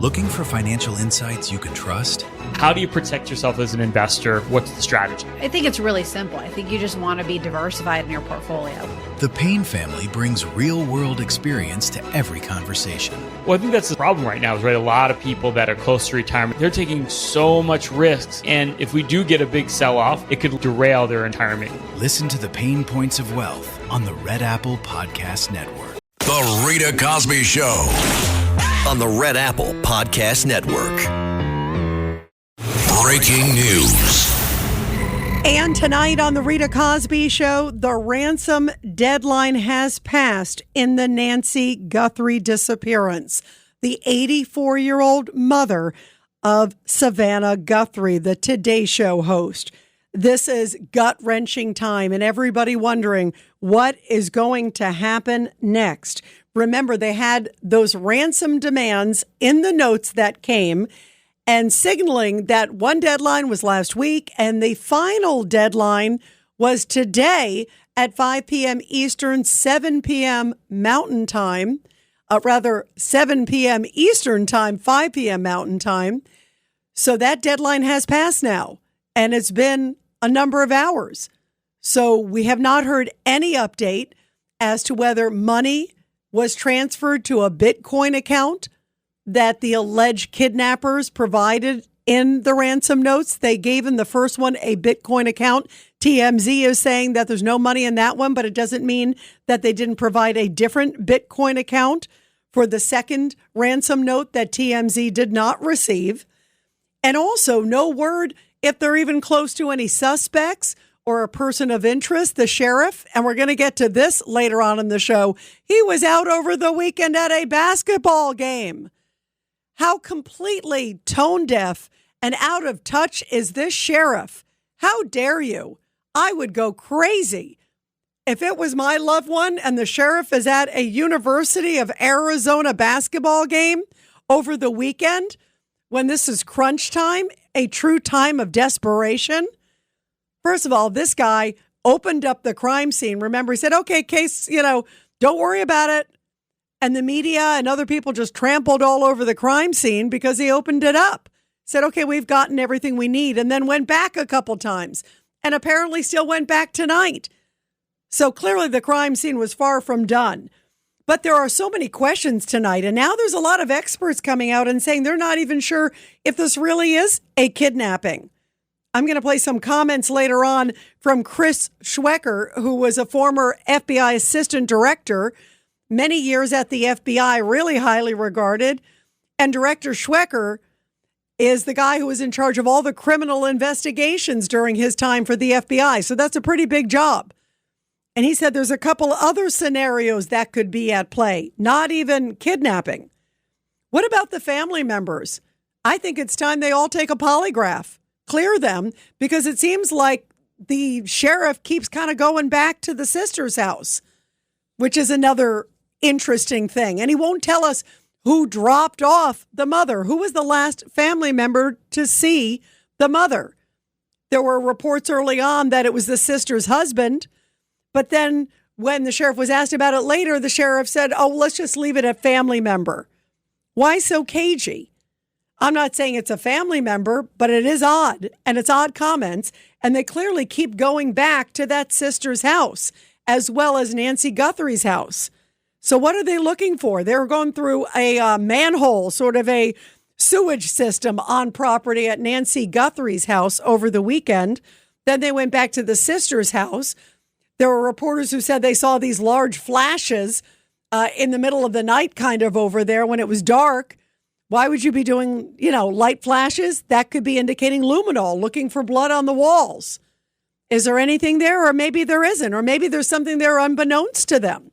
Looking for financial insights you can trust? How do you protect yourself as an investor? What's the strategy? I think it's really simple. I think you just want to be diversified in your portfolio. The Payne family brings real-world experience to every conversation. Well, I think that's the problem right now is, right, a lot of people that are close to retirement, they're taking so much risks. And if we do get a big sell-off, it could derail their retirement. Listen to the Pain Points of Wealth on the Red Apple Podcast Network. The Rita Cosby Show on the Red Apple Podcast Network. Breaking news. And tonight on the Rita Cosby Show, the ransom deadline has passed in the Nancy Guthrie disappearance. The 84-year-old mother of Savannah Guthrie, the Today Show host. This is gut-wrenching time, and everybody wondering what is going to happen next. Remember, they had those ransom demands in the notes that came, and signaling that one deadline was last week, and the final deadline was today at 5 p.m. Eastern, 7 p.m. Mountain Time, 7 p.m. Eastern Time, 5 p.m. Mountain Time. So that deadline has passed now, and it's been a number of hours. So we have not heard any update as to whether money was transferred to a Bitcoin account that the alleged kidnappers provided in the ransom notes. They gave in the first one a Bitcoin account. TMZ is saying that there's no money in that one, but it doesn't mean that they didn't provide a different Bitcoin account for the second ransom note that TMZ did not receive. And also no word if they're even close to any suspects or a person of interest. The sheriff, and we're going to get to this later on in the show, he was out over the weekend at a basketball game. How completely tone deaf and out of touch is this sheriff? How dare you? I would go crazy if it was my loved one and the sheriff is at a University of Arizona basketball game over the weekend when this is crunch time, a true time of desperation. First of all, this guy opened up the crime scene. Remember, he said, okay, case, don't worry about it. And the media and other people just trampled all over the crime scene because he opened it up. Said, okay, we've gotten everything we need. And then went back a couple times and apparently still went back tonight. So clearly the crime scene was far from done. But there are so many questions tonight. And now there's a lot of experts coming out and saying they're not even sure if this really is a kidnapping. I'm going to play some comments later on from Chris Schwecker, who was a former FBI assistant director, many years at the FBI, really highly regarded. And Director Schwecker is the guy who was in charge of all the criminal investigations during his time for the FBI. So that's a pretty big job. And he said there's a couple other scenarios that could be at play, not even kidnapping. What about the family members? I think it's time they all take a polygraph, clear them, because it seems like the sheriff keeps kind of going back to the sister's house, which is another interesting thing. And he won't tell us who dropped off the mother. Who was the last family member to see the mother? There were reports early on that it was the sister's husband. But then when the sheriff was asked about it later, the sheriff said, oh, let's just leave it at family member. Why so cagey? I'm not saying it's a family member, but it is odd. And it's odd comments. And they clearly keep going back to that sister's house, as well as Nancy Guthrie's house. So what are they looking for? They're going through a manhole, sort of a sewage system on property at Nancy Guthrie's house over the weekend. Then they went back to the sister's house. There were reporters who said they saw these large flashes in the middle of the night kind of over there when it was dark. Why would you be doing, light flashes? That could be indicating luminol, looking for blood on the walls. Is there anything there? Or maybe there isn't. Or maybe there's something there unbeknownst to them.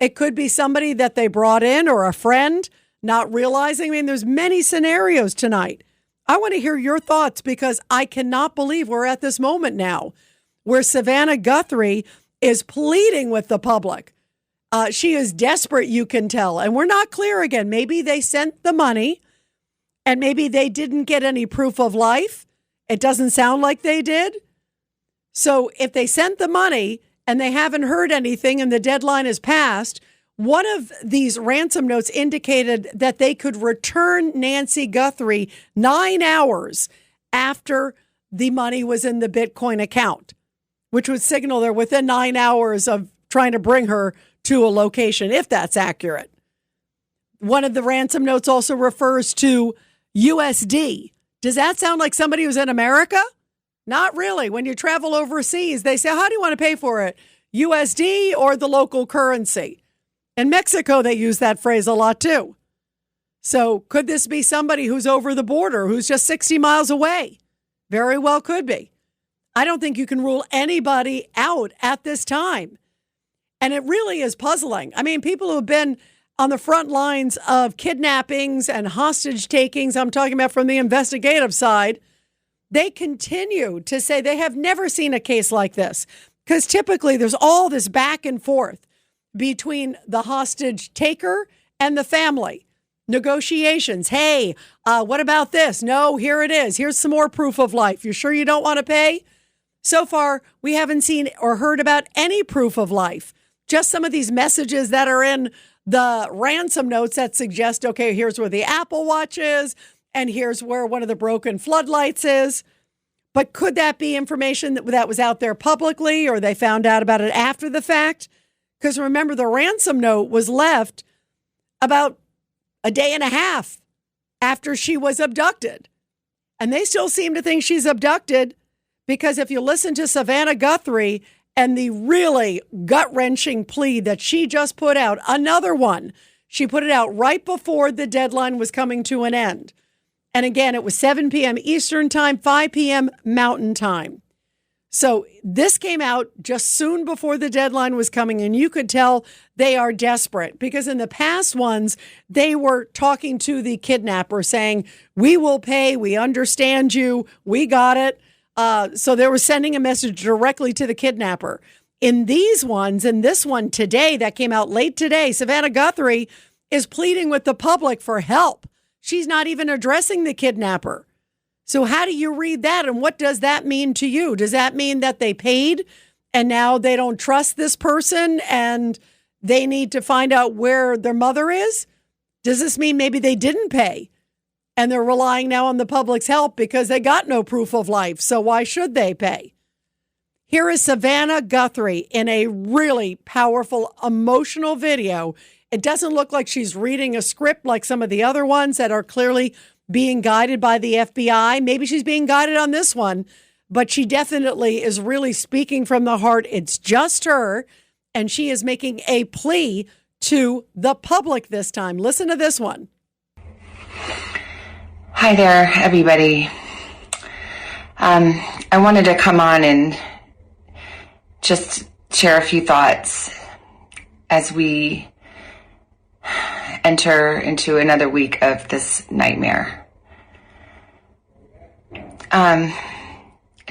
It could be somebody that they brought in or a friend not realizing. I mean, there's many scenarios tonight. I want to hear your thoughts because I cannot believe we're at this moment now where Savannah Guthrie is pleading with the public. She is desperate, you can tell. And we're not clear again. Maybe they sent the money and maybe they didn't get any proof of life. It doesn't sound like they did. So if they sent the money and they haven't heard anything and the deadline is passed, One of these ransom notes indicated that they could return Nancy Guthrie 9 hours after the money was in the Bitcoin account, which would signal they're within 9 hours of trying to bring her to a location, if that's accurate. One of the ransom notes also refers to USD. Does that sound like somebody who's in America? Not really. When you travel overseas, they say, how do you want to pay for it? USD or the local currency? In Mexico, they use that phrase a lot too. So could this be somebody who's over the border, who's just 60 miles away? Very well could be. I don't think you can rule anybody out at this time. And it really is puzzling. I mean, people who have been on the front lines of kidnappings and hostage takings, I'm talking about from the investigative side, they continue to say they have never seen a case like this. Because typically there's all this back and forth between the hostage taker and the family. Negotiations. Hey, what about this? No, here it is. Here's some more proof of life. You sure you don't want to pay? So far, we haven't seen or heard about any proof of life. Just some of these messages that are in the ransom notes that suggest, okay, here's where the Apple Watch is, and here's where one of the broken floodlights is. But could that be information that was out there publicly, or they found out about it after the fact? Because remember, the ransom note was left about a day and a half after she was abducted. And they still seem to think she's abducted, because if you listen to Savannah Guthrie and the really gut-wrenching plea that she just put out, another one, she put it out right before the deadline was coming to an end. And again, it was 7 p.m. Eastern time, 5 p.m. Mountain time. So this came out just soon before the deadline was coming, and you could tell they are desperate, because in the past ones, they were talking to the kidnapper saying, we will pay, we understand you, we got it. So they were sending a message directly to the kidnapper. In these ones, and this one today that came out late today, Savannah Guthrie is pleading with the public for help. She's not even addressing the kidnapper. So how do you read that? And what does that mean to you? Does that mean that they paid and now they don't trust this person and they need to find out where their mother is? Does this mean maybe they didn't pay and they're relying now on the public's help because they got no proof of life? So why should they pay? Here is Savannah Guthrie in a really powerful, emotional video. It doesn't look like she's reading a script like some of the other ones that are clearly being guided by the FBI. Maybe she's being guided on this one, but she definitely is really speaking from the heart. It's just her, and she is making a plea to the public this time. Listen to this one. Hi there, everybody. I wanted to come on and just share a few thoughts as we enter into another week of this nightmare. I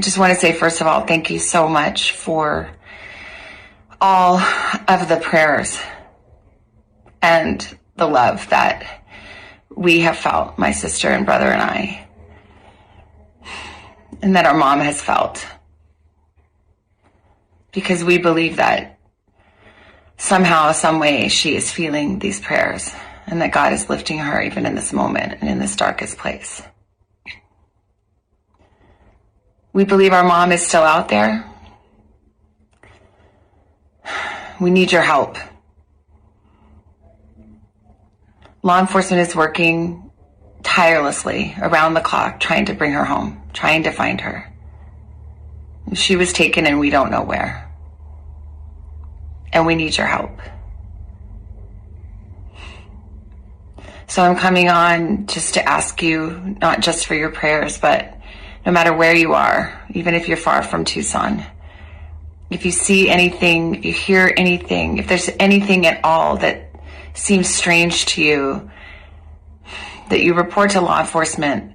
just want to say, first of all, thank you so much for all of the prayers and the love that we have felt, my sister and brother and I, and that our mom has felt. Because we believe that somehow, some way, she is feeling these prayers, and that God is lifting her even in this moment and in this darkest place. We believe our mom is still out there. We need your help. Law enforcement is working tirelessly around the clock, trying to bring her home, trying to find her. She was taken and we don't know where. And we need your help. So I'm coming on just to ask you, not just for your prayers, but no matter where you are, even if you're far from Tucson, if you see anything, if you hear anything, if there's anything at all that seems strange to you, that you report to law enforcement.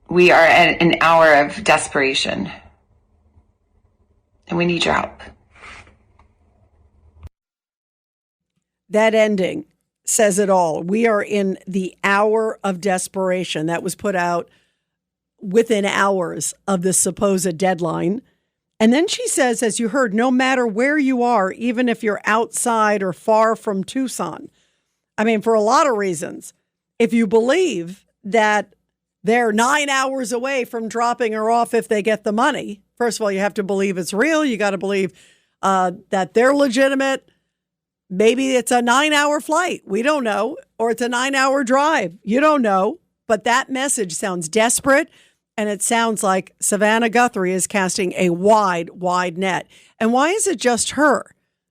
We are at an hour of desperation, and we need your help. That ending says it all. We are in the hour of desperation. That was put out within hours of the supposed deadline. And then she says, as you heard, no matter where you are, even if you're outside or far from Tucson. I mean, for a lot of reasons, if you believe that they're 9 hours away from dropping her off if they get the money, first of all, you have to believe it's real. You got to believe that they're legitimate. Maybe it's a 9-hour flight. We don't know. Or it's a 9-hour drive. You don't know. But that message sounds desperate. And it sounds like Savannah Guthrie is casting a wide, wide net. And why is it just her?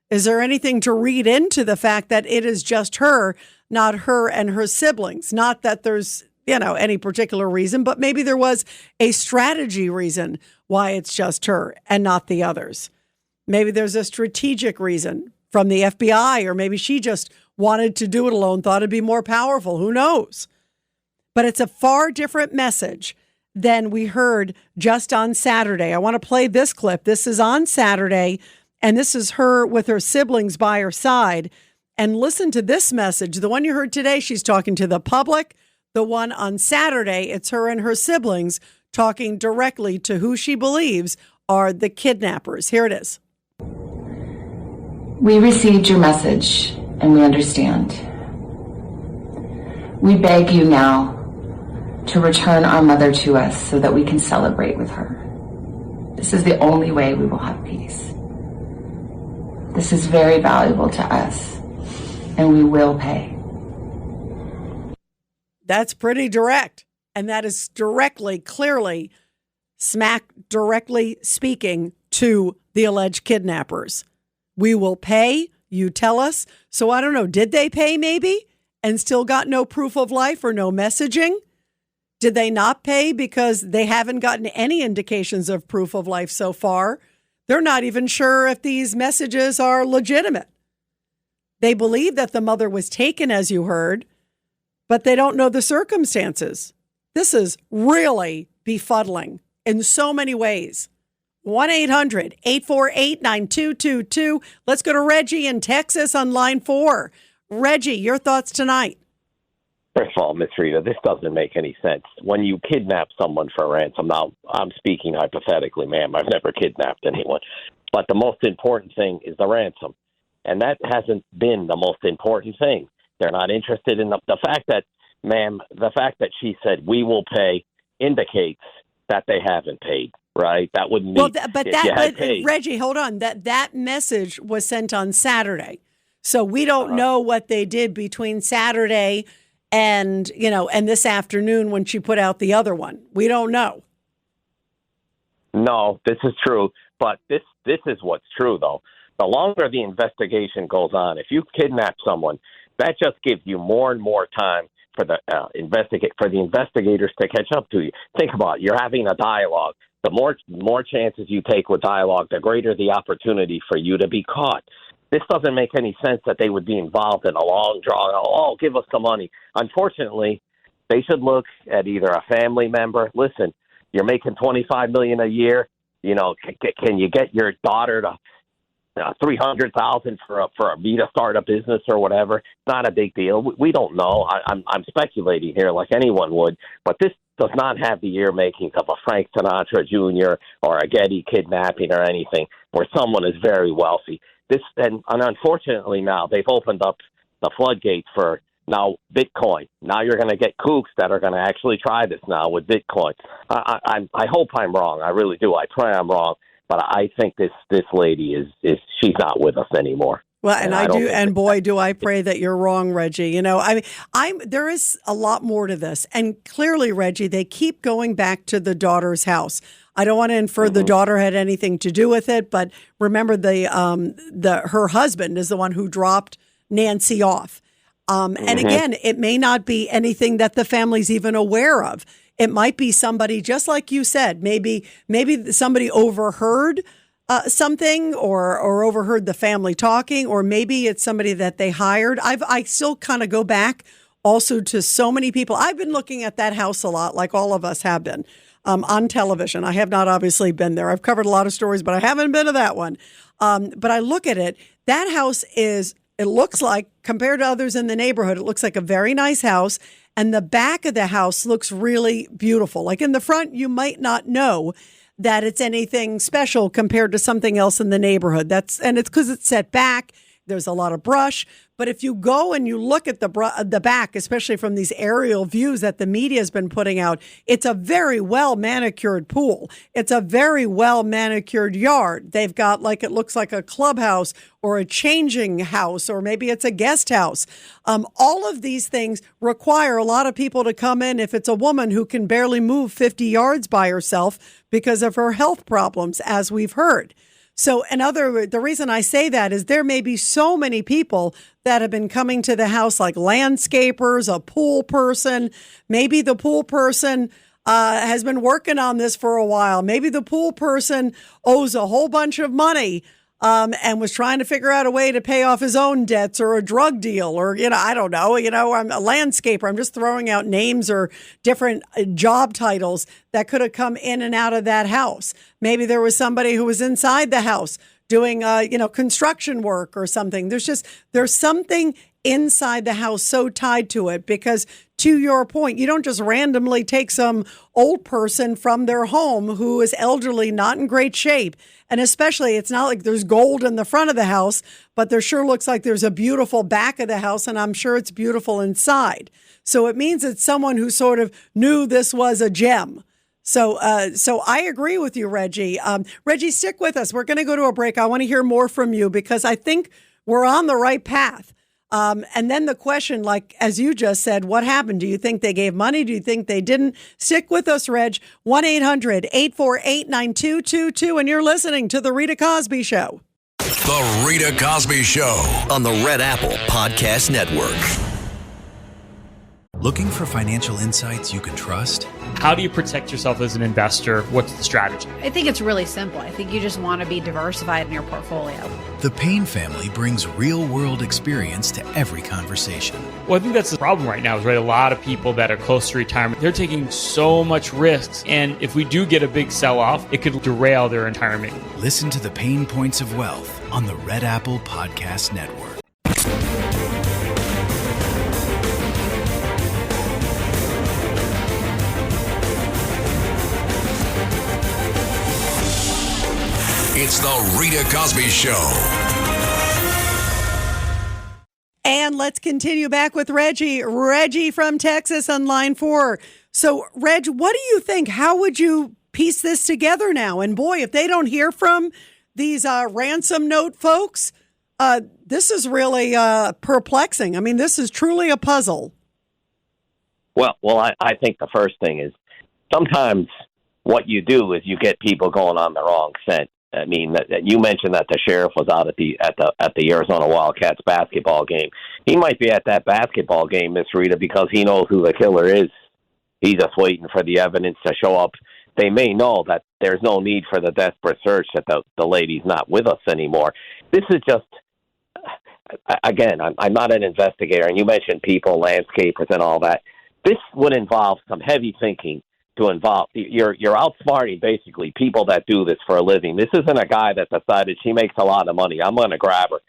Is there anything to read into the fact that it is just her, not her and her siblings? Not that there's, any particular reason, but maybe there was a strategy reason why it's just her and not the others. Maybe there's a strategic reason from the FBI, or maybe she just wanted to do it alone, thought it'd be more powerful. Who knows? But it's a far different message than we heard just on Saturday. I want to play this clip. This is on Saturday, and this is her with her siblings by her side. And listen to this message. The one you heard today, she's talking to the public. The one on Saturday, it's her and her siblings talking directly to who she believes are the kidnappers. Here it is. We received your message and we understand. We beg you now to return our mother to us so that we can celebrate with her. This is the only way we will have peace. This is very valuable to us, and we will pay. That's pretty direct. And that is directly, clearly, directly speaking to the alleged kidnappers. We will pay, you tell us. So I don't know, did they pay maybe and still got no proof of life or no messaging? Did they not pay because they haven't gotten any indications of proof of life so far? They're not even sure if these messages are legitimate. They believe that the mother was taken, as you heard, but they don't know the circumstances. This is really befuddling in so many ways. 1-800-848-9222. Let's go to Reggie in Texas on line 4. Reggie, your thoughts tonight. First of all, Miss Rita, this doesn't make any sense. When you kidnap someone for ransom, now I'm speaking hypothetically, ma'am. I've never kidnapped anyone. But the most important thing is the ransom. And that hasn't been the most important thing. They're not interested in the fact that, ma'am, the fact that she said we will pay indicates that they haven't paid, right? That wouldn't mean Reggie, hold on. That message was sent on Saturday. So we don't know what they did between Saturday and this afternoon when she put out the other one. We don't know. No, this is true. But this is what's true, though. The longer the investigation goes on, if you kidnap someone, that just gives you more and more time for the investigators to catch up to you. Think about it. You're having a dialogue. The more chances you take with dialogue, the greater the opportunity for you to be caught. This doesn't make any sense that they would be involved in a long draw. Oh, give us the money. Unfortunately, they should look at either a family member. Listen, you're making $25 million a year. Can you get your daughter to $300,000 for me to start a business or whatever? It's not a big deal. We don't know. I'm speculating here like anyone would, but this does not have the ear makings of a Frank Sinatra Jr. or a Getty kidnapping or anything where someone is very wealthy. And unfortunately now they've opened up the floodgates for now Bitcoin. Now you're going to get kooks that are going to actually try this now with Bitcoin. I hope I'm wrong. I really do. I pray I'm wrong. But I think this lady is she's not with us anymore. Well, and I do, and boy, do I pray that you're wrong, Reggie. There is a lot more to this, and clearly, Reggie, they keep going back to the daughter's house. I don't want to infer the daughter had anything to do with it, but remember, her husband is the one who dropped Nancy off. And again, it may not be anything that the family's even aware of. It might be somebody, just like you said, maybe somebody overheard something or overheard the family talking, or maybe it's somebody that they hired. I still kind of go back also to so many people. I've been looking at that house a lot, like all of us have been, on television. I have not obviously been there. I've covered a lot of stories, but I haven't been to that one. But I look at it. That house it looks like, compared to others in the neighborhood, it looks like a very nice house. And the back of the house looks really beautiful. Like in the front, you might not know that it's anything special compared to something else in the neighborhood. And it's because it's set back. There's a lot of brush. But if you go and you look at the back, especially from these aerial views that the media has been putting out, it's a very well manicured pool. It's a very well manicured yard. They've got it looks like a clubhouse or a changing house, or maybe it's a guest house. All of these things require a lot of people to come in if it's a woman who can barely move 50 yards by herself because of her health problems, as we've heard. So the reason I say that is there may be so many people that have been coming to the house, like landscapers, a pool person. Maybe the pool person has been working on this for a while. Maybe the pool person owes a whole bunch of money and was trying to figure out a way to pay off his own debts, or a drug deal, or, I don't know, I'm a landscaper. I'm just throwing out names or different job titles that could have come in and out of that house. Maybe there was somebody who was inside the house doing, construction work or something. There's something inside the house so tied to it, because to your point, you don't just randomly take some old person from their home who is elderly, not in great shape. And especially, it's not like there's gold in the front of the house, but there sure looks like there's a beautiful back of the house, and I'm sure it's beautiful inside. So it means it's someone who sort of knew this was a gem. So I agree with you, Reggie. Reggie, stick with us. We're going to go to a break. I want to hear more from you, because I think we're on the right path. And then the question, as you just said, what happened? Do you think they gave money? Do you think they didn't? Stick with us, Reg. 1-800-848-9222. And you're listening to The Rita Cosby Show. The Rita Cosby Show on the Red Apple Podcast Network. Looking for financial insights you can trust? How do you protect yourself as an investor? What's the strategy? I think it's really simple. I think you just want to be diversified in your portfolio. The Payne family brings real-world experience to every conversation. Well, I think that's the problem right now, is a lot of people that are close to retirement, they're taking so much risks. And if we do get a big sell-off, it could derail their retirement. Listen to the Pain Points of Wealth on the Red Apple Podcast Network. It's the Rita Cosby Show. And let's continue back with Reggie. Reggie from Texas on line 4. So, Reg, what do you think? How would you piece this together now? And boy, if they don't hear from these ransom note folks, this is really perplexing. I mean, this is truly a puzzle. Well, I think the first thing is sometimes what you do is you get people going on the wrong scent. I mean, you mentioned that the sheriff was out at the Arizona Wildcats basketball game. He might be at that basketball game, Miss Rita, because he knows who the killer is. He's just waiting for the evidence to show up. They may know that there's no need for the desperate search, that the lady's not with us anymore. This is just, again, I'm not an investigator, and you mentioned people, landscapers, and all that. This would involve some heavy thinking. You're outsmarting basically people that do this for a living. This isn't a guy that decided she makes a lot of money, I'm going to grab her.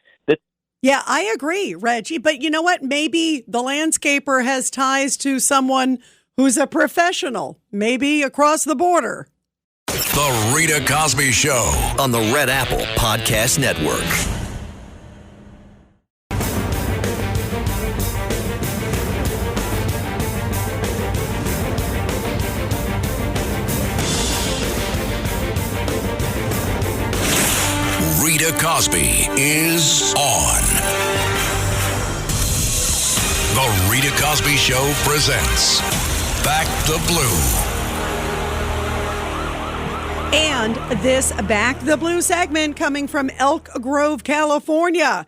Yeah, I agree, Reggie. But you know what? Maybe the landscaper has ties to someone who's a professional, maybe across the border. The Rita Cosby Show on the Red Apple Podcast Network. Rita Cosby is on. The Rita Cosby Show presents Back the Blue. And this Back the Blue segment coming from Elk Grove, California,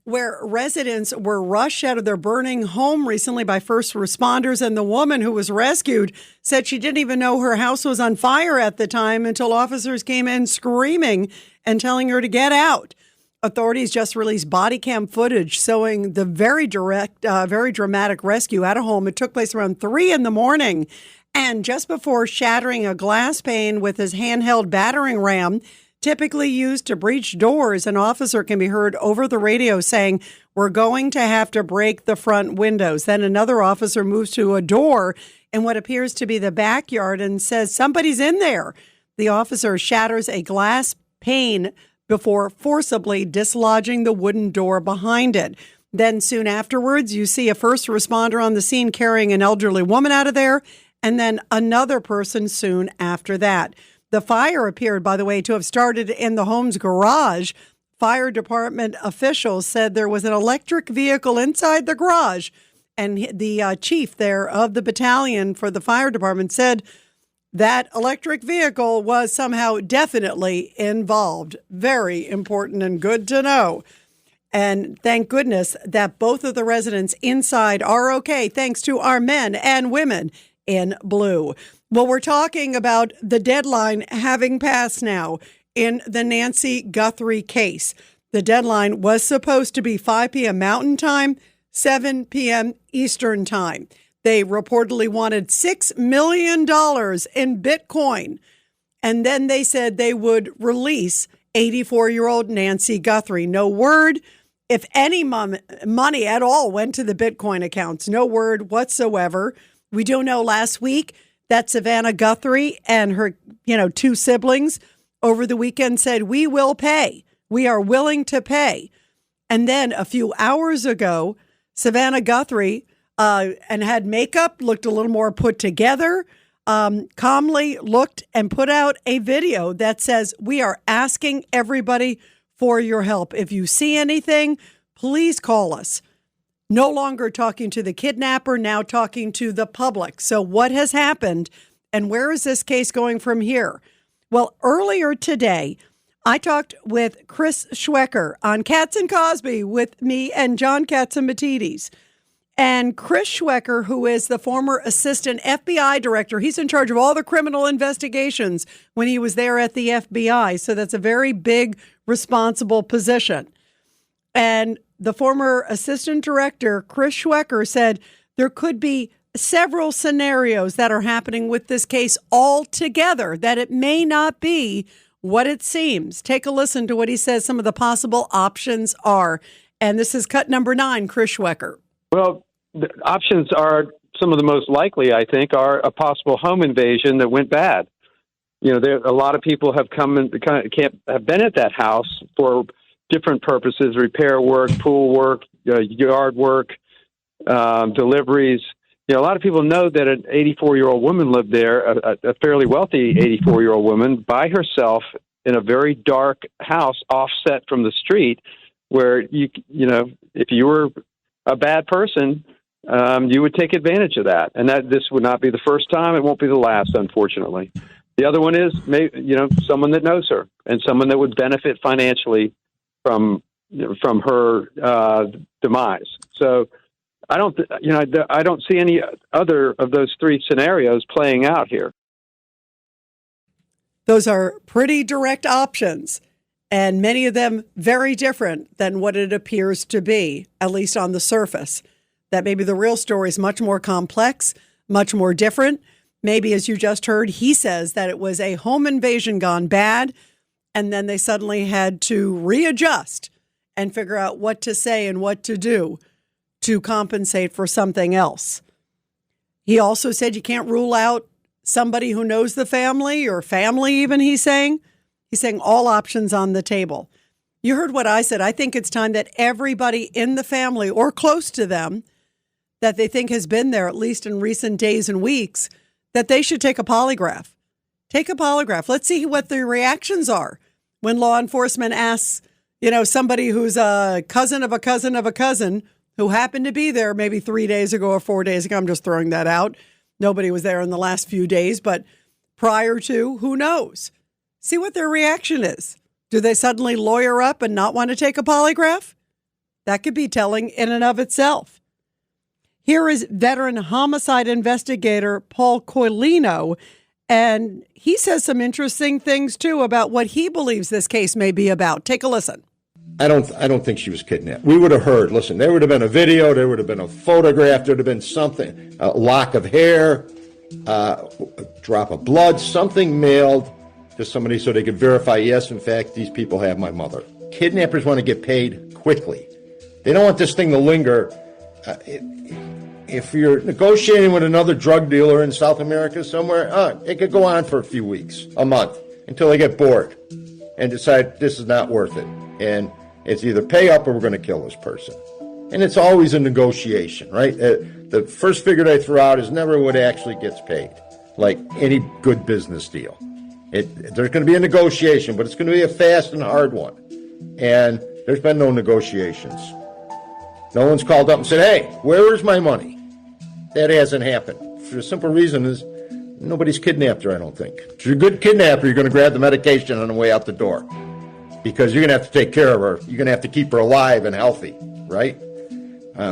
where residents were rushed out of their burning home recently by first responders. And the woman who was rescued said she didn't even know her house was on fire at the time until officers came in screaming and telling her to get out. Authorities just released body cam footage showing the very dramatic rescue at a home. It took place around 3 a.m. And just before shattering a glass pane with his handheld battering ram, typically used to breach doors, an officer can be heard over the radio saying, "We're going to have to break the front windows." Then another officer moves to a door in what appears to be the backyard and says, "Somebody's in there." The officer shatters a glass pane before forcibly dislodging the wooden door behind it. Then soon afterwards, you see a first responder on the scene carrying an elderly woman out of there, and then another person soon after that. The fire appeared, by the way, to have started in the home's garage. Fire department officials said there was an electric vehicle inside the garage, and the chief there of the battalion for the fire department said that electric vehicle was somehow definitely involved. Very important and good to know. And thank goodness that both of the residents inside are okay, thanks to our men and women in blue. Well, we're talking about the deadline having passed now in the Nancy Guthrie case. The deadline was supposed to be 5 p.m. Mountain Time, 7 p.m. Eastern Time. They reportedly wanted $6 million in Bitcoin. And then they said they would release 84-year-old Nancy Guthrie. No word if any money at all went to the Bitcoin accounts. No word whatsoever. We do know last week that Savannah Guthrie and her, 2 siblings over the weekend said, we will pay. We are willing to pay. And then a few hours ago, Savannah Guthrie and had makeup, looked a little more put together, calmly looked and put out a video that says, we are asking everybody for your help. If you see anything, please call us. No longer talking to the kidnapper, now talking to the public. So what has happened and where is this case going from here? Well, earlier today, I talked with Chris Schwecker on Katz and Cosby with me and John Catsimatidis. And Chris Schwecker, who is the former assistant FBI director, he's in charge of all the criminal investigations when he was there at the FBI. So that's a very big, responsible position. And the former assistant director, Chris Schwecker, said there could be several scenarios that are happening with this case all together, that it may not be what it seems. Take a listen to what he says some of the possible options are. And this is cut number 9, Chris Schwecker. Well, the options are some of the most likely, I think, are a possible home invasion that went bad. A lot of people have come and have been at that house for different purposes: repair work, pool work, yard work, deliveries. A lot of people know that an 84-year-old woman lived there, a fairly wealthy 84-year-old woman, by herself in a very dark house offset from the street, where if you were a bad person, you would take advantage of that. And that this would not be the first time. It won't be the last, unfortunately. The other one is, someone that knows her and someone that would benefit financially from her demise. So I don't see any other of those 3 scenarios playing out here. Those are pretty direct options, and many of them very different than what it appears to be, at least on the surface. That maybe the real story is much more complex, much more different. Maybe, as you just heard, he says that it was a home invasion gone bad, and then they suddenly had to readjust and figure out what to say and what to do to compensate for something else. He also said you can't rule out somebody who knows the family or family even, he's saying. He's saying all options on the table. You heard what I said. I think it's time that everybody in the family or close to them that they think has been there, at least in recent days and weeks, that they should take a polygraph. Take a polygraph. Let's see what the reactions are when law enforcement asks, somebody who's a cousin of a cousin of a cousin who happened to be there maybe 3 days ago or 4 days ago. I'm just throwing that out. Nobody was there in the last few days, but prior to, who knows? See what their reaction is. Do they suddenly lawyer up and not want to take a polygraph? That could be telling in and of itself. Here is veteran homicide investigator Paul Coilino, and he says some interesting things, too, about what he believes this case may be about. Take a listen. I don't think she was kidnapped. We would have heard, listen, there would have been a video, there would have been a photograph, there would have been something, a lock of hair, a drop of blood, something mailed to somebody so they could verify, yes, in fact, these people have my mother. Kidnappers want to get paid quickly. They don't want this thing to linger. If you're negotiating with another drug dealer in South America somewhere, it could go on for a few weeks, a month. until they get bored and decide this is not worth it. And it's either pay up or we're going to kill this person. And it's always a negotiation, right? The first figure they throw out is never what actually gets paid, like any good business deal. There's going to be a negotiation, but it's going to be a fast and hard one. And there's been no negotiations. No one's called up and said, hey, where is my money? That hasn't happened. For the simple reason is nobody's kidnapped her, I don't think. If you're a good kidnapper, you're going to grab the medication on the way out the door because you're going to have to take care of her. You're going to have to keep her alive and healthy, right?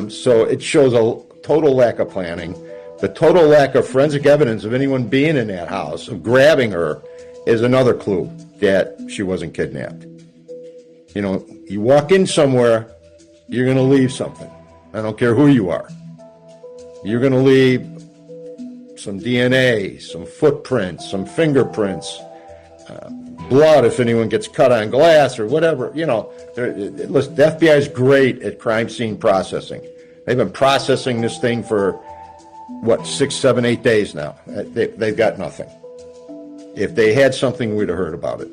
So it shows a total lack of planning. The total lack of forensic evidence of anyone being in that house, of grabbing her, is another clue that she wasn't kidnapped. You know, you walk in somewhere, you're going to leave something. I don't care who you are. You're going to leave some DNA, some footprints, some fingerprints, blood if anyone gets cut on glass or whatever. You know, listen, the FBI is great at crime scene processing. They've been processing this thing for, 6, 7, 8 days now. They've got nothing. If they had something, we'd have heard about it.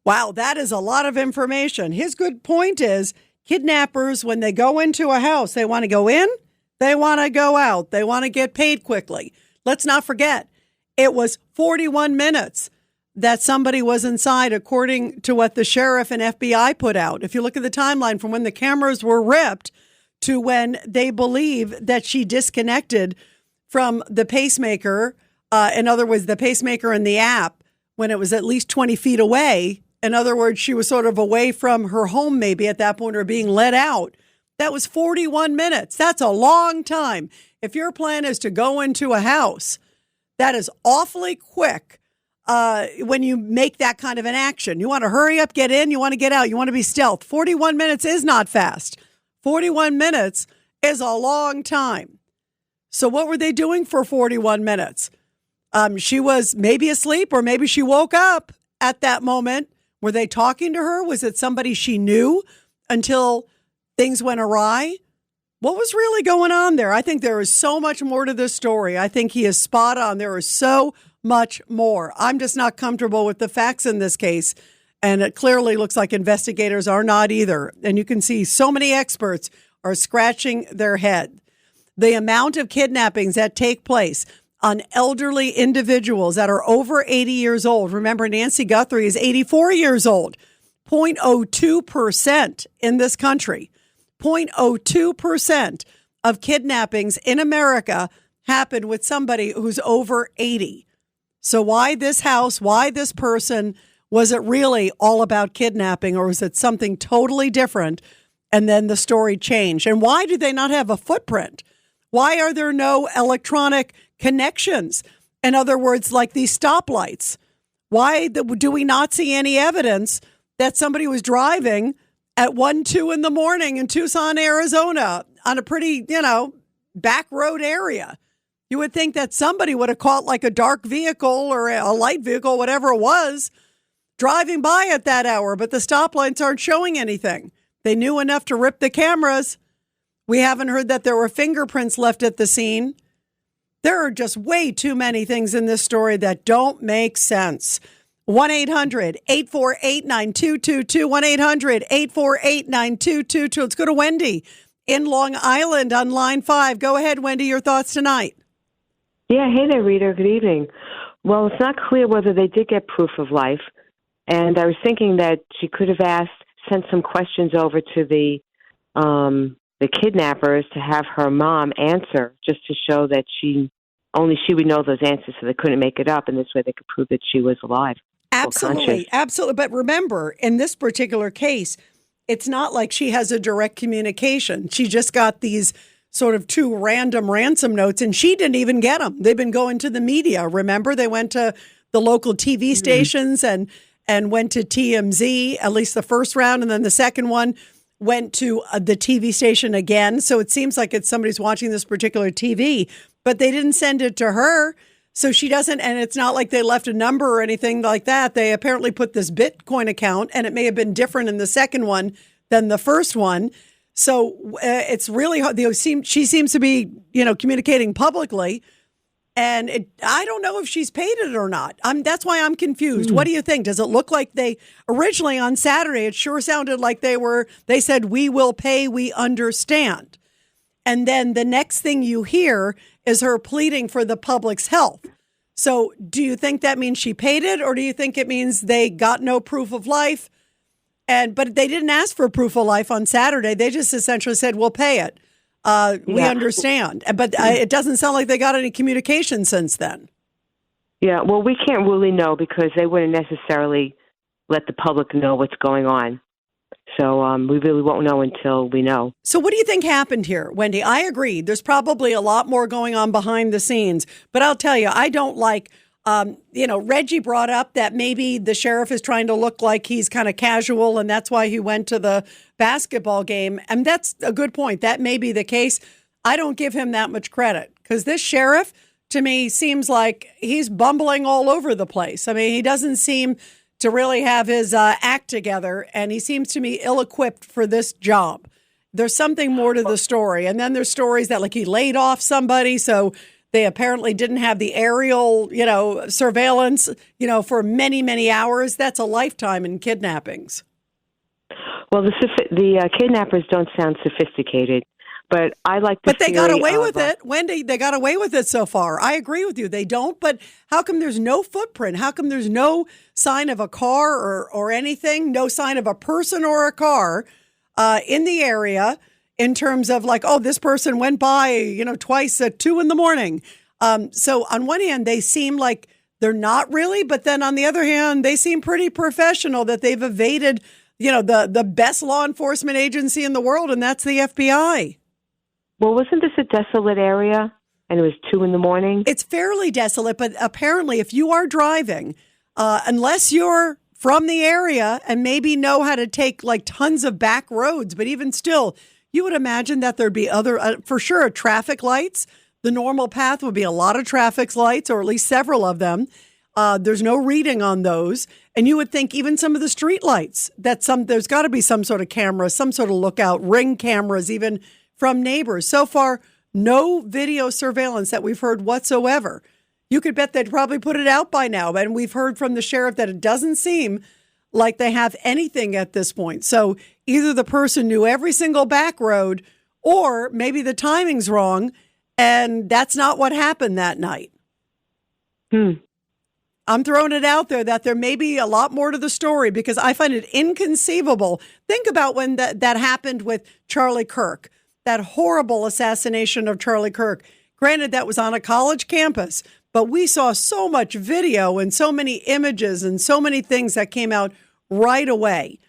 Wow, that is a lot of information. His good point is kidnappers, when they go into a house, they want to go in, they want to go out, they want to get paid quickly. Let's not forget, it was 41 minutes that somebody was inside, according to what the sheriff and FBI put out. If you look at the timeline from when the cameras were ripped to when they believe that she disconnected from the pacemaker, in other words, the pacemaker and the app, when it was at least 20 feet away. In other words, she was sort of away from her home maybe at that point or being let out. That was 41 minutes. That's a long time. If your plan is to go into a house, that is awfully quick when you make that kind of an action. You want to hurry up, get in, you want to get out, you want to be stealth. 41 minutes is not fast. 41 minutes is a long time. So what were they doing for 41 minutes? She was maybe asleep or maybe she woke up at that moment. Were they talking to her? Was it somebody she knew until things went awry? What was really going on there? I think there is so much more to this story. I think he is spot on. There is so much more. I'm just not comfortable with the facts in this case. And it clearly looks like investigators are not either. And you can see so many experts are scratching their head. The amount of kidnappings that take place on elderly individuals that are over 80 years old. Remember, Nancy Guthrie is 84 years old. 0.02% in this country. 0.02% of kidnappings in America happen with somebody who's over 80. So why this house? Why this person? Was it really all about kidnapping, or was it something totally different? And then the story changed. And why do they not have a footprint? Why are there no electronic connections? In other words, like these stoplights. Why do we not see any evidence that somebody was driving at 1, 2 in the morning in Tucson, Arizona on a pretty, back road area? You would think that somebody would have caught like a dark vehicle or a light vehicle, whatever it was, driving by at that hour, but the stoplights aren't showing anything. They knew enough to rip the cameras. We haven't heard that there were fingerprints left at the scene. There are just way too many things in this story that don't make sense. 1-800-848-9222. 1-800-848-9222. Let's go to Wendy in Long Island on line 5. Go ahead, Wendy, your thoughts tonight. Yeah, hey there, Rita. Good evening. Well, it's not clear whether they did get proof of life. And I was thinking that she could have sent some questions over to the kidnappers to have her mom answer, just to show that only she would know those answers, so they couldn't make it up, and this way they could prove that she was alive. Absolutely, absolutely. But remember, in this particular case, it's not like she has a direct communication. She just got these sort of 2 random ransom notes, and she didn't even get them. They've been going to the media. Remember, they went to the local TV stations and went to TMZ, at least the first round, and then the second one went to the TV station again. So it seems like somebody's watching this particular TV, but they didn't send it to her. So she doesn't, and it's not like they left a number or anything like that. They apparently put this Bitcoin account, and it may have been different in the second one than the first one. So it's really hard. She seems to be, communicating publicly, And I don't know if she's paid it or not. That's why I'm confused. What do you think? Does it look like they originally on Saturday, it sure sounded like they said, we will pay, we understand. And then the next thing you hear is her pleading for the public's health. So do you think that means she paid it, or do you think it means they got no proof of life? But they didn't ask for proof of life on Saturday. They just essentially said, we'll pay it. We understand. But it doesn't sound like they got any communication since then. Yeah, well, we can't really know because they wouldn't necessarily let the public know what's going on. So we really won't know until we know. So what do you think happened here, Wendy? I agree. There's probably a lot more going on behind the scenes. But I'll tell you, I don't like, Reggie brought up that maybe the sheriff is trying to look like he's kind of casual, and that's why he went to the basketball game. And that's a good point. That may be the case. I don't give him that much credit because this sheriff, to me, seems like he's bumbling all over the place. I mean, he doesn't seem to really have his act together, and he seems to me ill-equipped for this job. There's something more to the story. And then there's stories that like he laid off somebody, so they apparently didn't have the aerial, surveillance, for many, many hours. That's a lifetime in kidnappings. Well, the kidnappers don't sound sophisticated, but I like the But they got away of, with it, Wendy. They got away with it so far. I agree with you. They don't. But how come there's no footprint? How come there's no sign of a car or anything? No sign of a person or a car in the area in terms of like, oh, this person went by, twice at 2 a.m. So on one hand, they seem like they're not really. But then on the other hand, they seem pretty professional that they've evaded, the best law enforcement agency in the world. And that's the FBI. Well, wasn't this a desolate area and it was 2 a.m? It's fairly desolate, but apparently if you are driving, unless you're from the area and maybe know how to take like tons of back roads, but even still, you would imagine that there'd be other, for sure, traffic lights. The normal path would be a lot of traffic lights, or at least several of them. There's no reading on those. And you would think even some of the street lights, there's got to be some sort of camera, some sort of lookout, ring cameras, even from neighbors. So far, no video surveillance that we've heard whatsoever. You could bet they'd probably put it out by now. And we've heard from the sheriff that it doesn't seem like they have anything at this point. So either the person knew every single back road, or maybe the timing's wrong, and that's not what happened that night. I'm throwing it out there that there may be a lot more to the story because I find it inconceivable. Think about when that happened with Charlie Kirk. That horrible assassination of Charlie Kirk. Granted, that was on a college campus, but we saw so much video and so many images and so many things that came out right away.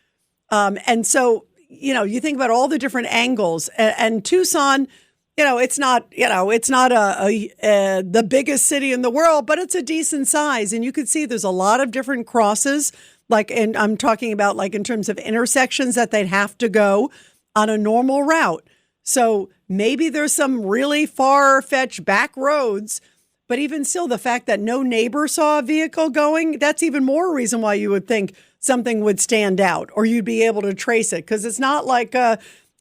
And so, you think about all the different angles and Tucson, it's not the biggest city in the world, but it's a decent size. And you could see there's a lot of different crosses, and I'm talking about like in terms of intersections that they'd have to go on a normal route. So maybe there's some really far-fetched back roads, but even still, the fact that no neighbor saw a vehicle going, that's even more reason why you would think something would stand out or you'd be able to trace it. Because it's not like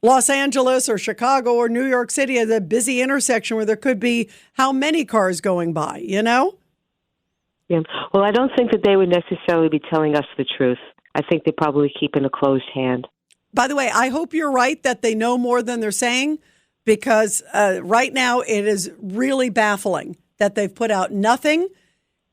Los Angeles or Chicago or New York City is a busy intersection where there could be how many cars going by, Yeah. Well, I don't think that they would necessarily be telling us the truth. I think they probably keep in a closed hand. By the way, I hope you're right that they know more than they're saying, because right now it is really baffling that they've put out nothing.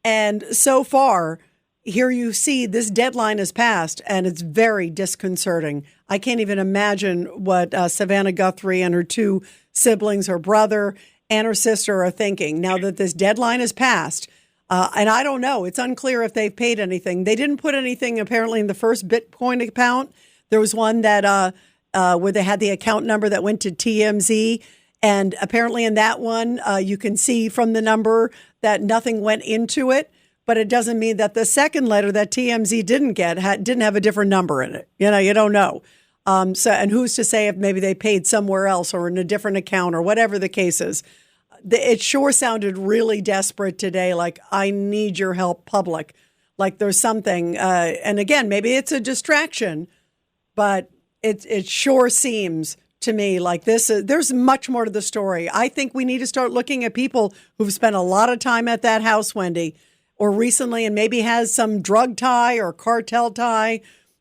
And so far, here you see this deadline has passed, and it's very disconcerting. I can't even imagine what Savannah Guthrie and her 2 siblings, her brother and her sister, are thinking now that this deadline has passed. And I don't know. It's unclear if they've paid anything. They didn't put anything apparently in the first Bitcoin account. There was one that where they had the account number that went to TMZ. And apparently in that one, you can see from the number that nothing went into it. But it doesn't mean that the second letter that TMZ didn't get didn't have a different number in it. You don't know. And who's to say if maybe they paid somewhere else or in a different account or whatever the case is. It sure sounded really desperate today, like, I need your help, public. Like there's something. And again, maybe it's a distraction. But it sure seems to me like this. There's much more to the story. I think we need to start looking at people who've spent a lot of time at that house, Wendy, or recently, and maybe has some drug tie or cartel tie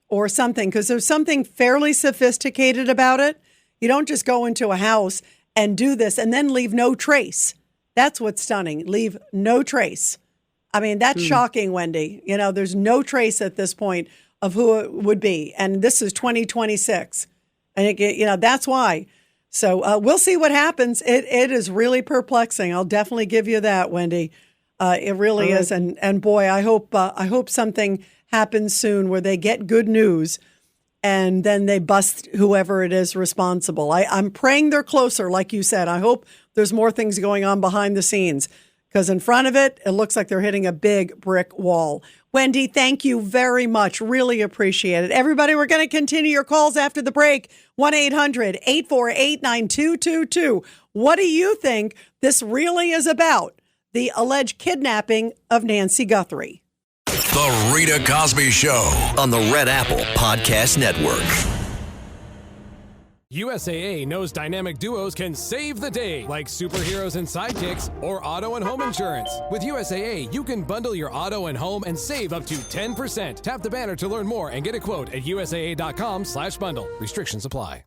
or something, because there's something fairly sophisticated about it. You don't just go into a house and do this and then leave no trace. That's what's stunning. Leave no trace. I mean, that's shocking, Wendy. You know, there's no trace at this point of who it would be. And this is 2026. And, that's why. So we'll see what happens. It is really perplexing. I'll definitely give you that, Wendy. It really is. And boy, I hope something happens soon where they get good news and then they bust whoever it is responsible. I'm praying they're closer, like you said. I hope there's more things going on behind the scenes, because in front of it, it looks like they're hitting a big brick wall. Wendy, thank you very much. Really appreciate it. Everybody, we're going to continue your calls after the break. 1-800-848-9222. What do you think this really is about? The alleged kidnapping of Nancy Guthrie. The Rita Cosby Show on the Red Apple Podcast Network. USAA knows dynamic duos can save the day, like superheroes and sidekicks or auto and home insurance. With USAA, you can bundle your auto and home and save up to 10%. Tap the banner to learn more and get a quote at USAA.com/bundle. Restrictions apply.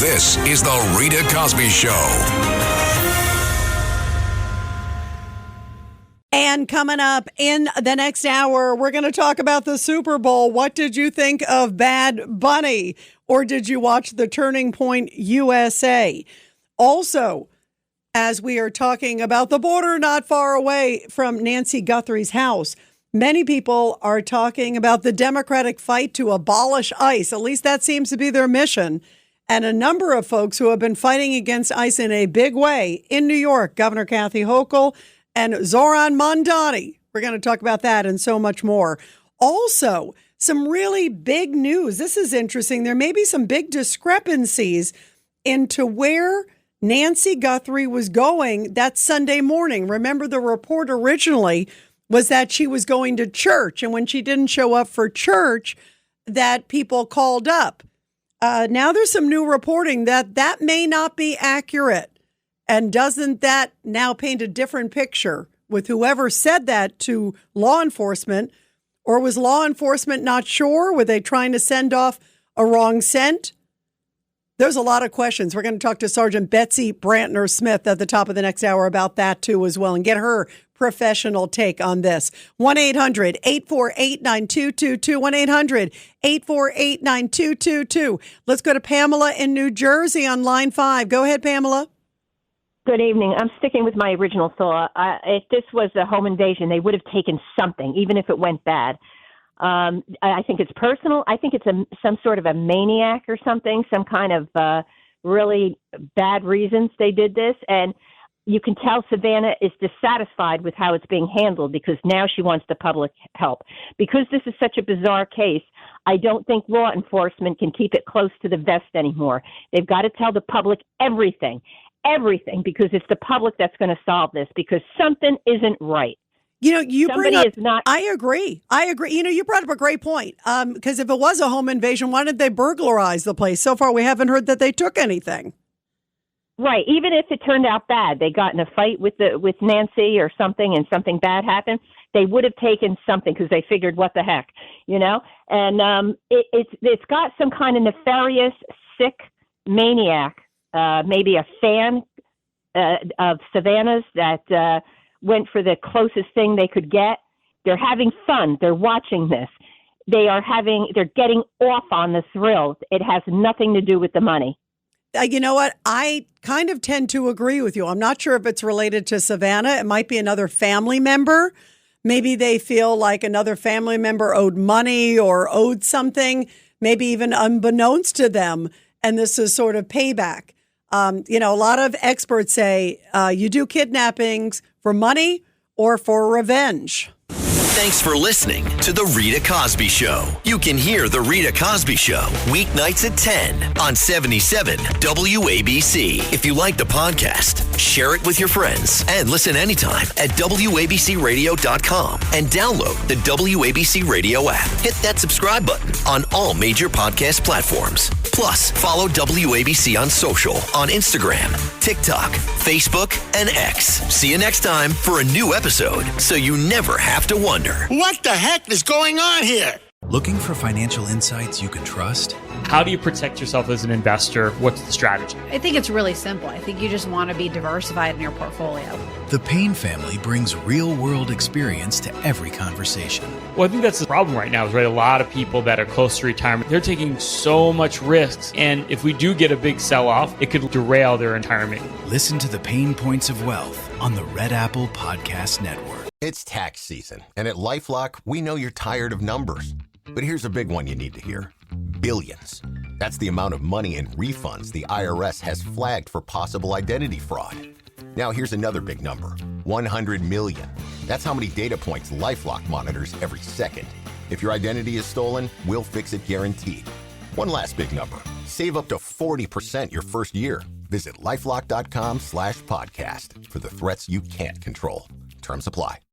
This is the Rita Cosby Show. And coming up in the next hour, we're going to talk about the Super Bowl. What did you think of Bad Bunny? Or did you watch the Turning Point USA? Also, as we are talking about the border not far away from Nancy Guthrie's house, many people are talking about the Democratic fight to abolish ICE. At least that seems to be their mission. And a number of folks who have been fighting against ICE in a big way in New York, Governor Kathy Hochul and Zoran Mondani. We're going to talk about that and so much more. Also, some really big news. This is interesting. There may be some big discrepancies into where Nancy Guthrie was going that Sunday morning. Remember, the report originally was that she was going to church, and when she didn't show up for church, that people called up. Now there's some new reporting that may not be accurate. And doesn't that now paint a different picture with whoever said that to law enforcement? Or was law enforcement not sure? Were they trying to send off a wrong scent? There's a lot of questions. We're going to talk to Sergeant Betsy Brantner Smith at the top of the next hour about that too as well, and get her professional take on this. 1-800-848-9222. 1-800-848-9222. Let's go to Pamela in New Jersey on line 5. Go ahead, Pamela. Good evening. I'm sticking with my original thought. If this was a home invasion, they would have taken something, even if it went bad. I think it's personal. I think it's some sort of a maniac or something, some kind of really bad reasons they did this. And you can tell Savannah is dissatisfied with how it's being handled, because now she wants the public help. Because this is such a bizarre case, I don't think law enforcement can keep it close to the vest anymore. They've got to tell the public everything, because it's the public that's going to solve this, because something isn't right. You know, Somebody is not. I agree. You know, you brought up a great point. Because if it was a home invasion, why did they burglarize the place? So far, we haven't heard that they took anything. Right. Even if it turned out bad, they got in a fight with Nancy or something, and something bad happened, they would have taken something, because they figured, what the heck, you know? And it's got some kind of nefarious, sick maniac, maybe a fan of Savannah's that went for the closest thing they could get. They're having fun. They're watching this. They're getting off on the thrill. It has nothing to do with the money. You know what? I kind of tend to agree with you. I'm not sure if it's related to Savannah. It might be another family member. Maybe they feel like another family member owed money or owed something, maybe even unbeknownst to them. And this is sort of payback. You know, a lot of experts say you do kidnappings for money or for revenge. Thanks for listening to The Rita Cosby Show. You can hear The Rita Cosby Show weeknights at 10 on 77 WABC. If you like the podcast, share it with your friends and listen anytime at WABCRadio.com and download the WABC Radio app. Hit that subscribe button on all major podcast platforms. Plus, follow WABC on social on Instagram, TikTok, Facebook, and X. See you next time for a new episode so you never have to wonder. What the heck is going on here? Looking for financial insights you can trust? How do you protect yourself as an investor? What's the strategy? I think it's really simple. I think you just want to be diversified in your portfolio. The Payne family brings real-world experience to every conversation. Well, I think that's the problem right now is, right, a lot of people that are close to retirement, they're taking so much risks. And if we do get a big sell-off, it could derail their retirement. Listen to the Pain Points of Wealth on the Red Apple Podcast Network. It's tax season, and at LifeLock, we know you're tired of numbers. But here's a big one you need to hear. Billions. That's the amount of money in refunds the IRS has flagged for possible identity fraud. Now here's another big number. 100 million. That's how many data points LifeLock monitors every second. If your identity is stolen, we'll fix it guaranteed. One last big number. Save up to 40% your first year. Visit LifeLock.com/podcast for the threats you can't control. Terms apply.